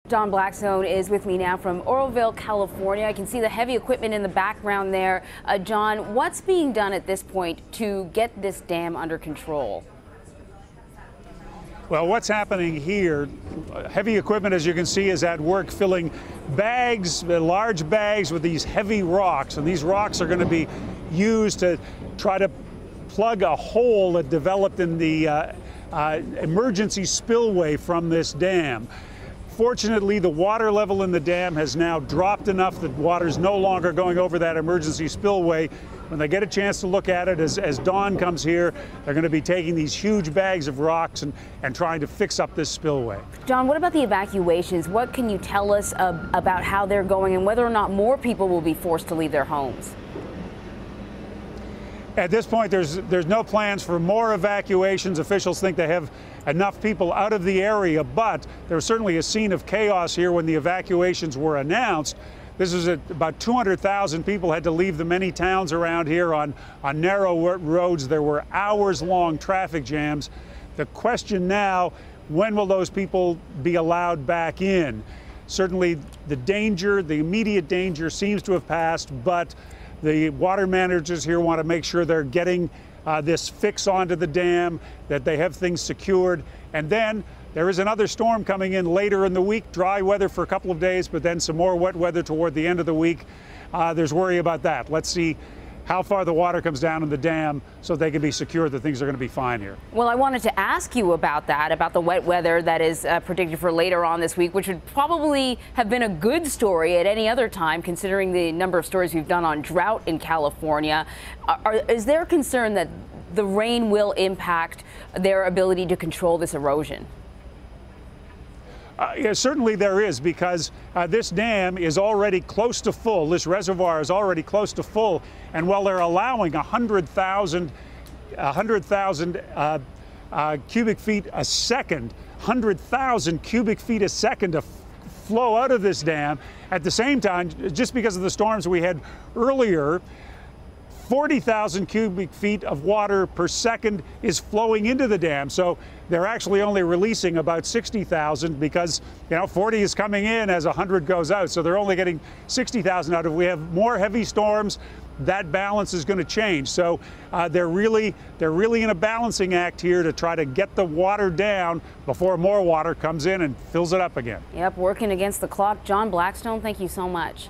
John Blackstone is with me now from Oroville, California. I can see the heavy equipment in the background there. John, what's being done at this point to get this dam under control? Well, what's happening here, heavy equipment, as you can see, is at work filling bags, large bags with these heavy rocks. And these rocks are going to be used to try to plug a hole that developed in the emergency spillway from this dam. Fortunately, the water level in the dam has now dropped enough that water's no longer going over that emergency spillway. When they get a chance to look at it, as dawn comes here, they're going to be taking these huge bags of rocks and trying to fix up this spillway. John, what about the evacuations? What can you tell us about how they're going and whether or not more people will be forced to leave their homes? At this point, there's no plans for more evacuations. Officials think they have enough people out of the area, but there was certainly a scene of chaos here when the evacuations were announced. This is about 200,000 people had to leave the many towns around here on narrow roads. There were hours-long traffic jams. The question now, when will those people be allowed back in? Certainly the immediate danger seems to have passed, but the water managers here want to make sure they're getting this fix onto the dam, that they have things secured. And then there is another storm coming in later in the week, dry weather for a couple of days, but then some more wet weather toward the end of the week. There's worry about that. Let's see how far the water comes down in the dam so they can be secure that things are going to be fine here. Well, I wanted to ask you about that, about the wet weather that is predicted for later on this week, which would probably have been a good story at any other time, considering the number of stories we've done on drought in California. Is there concern that the rain will impact their ability to control this erosion? Yeah, certainly there is, because this dam is already close to full. This reservoir is already close to full. And while they're allowing 100,000 cubic feet a second, 100,000 cubic feet a second to flow out of this dam, at the same time, just because of the storms we had earlier, 40,000 cubic feet of water per second is flowing into the dam. So they're actually only releasing about 60,000 because, 40 is coming in as 100 goes out. So they're only getting 60,000 out. If we have more heavy storms, that balance is going to change. So they're really in a balancing act here to try to get the water down before more water comes in and fills it up again. Yep, working against the clock. John Blackstone, thank you so much.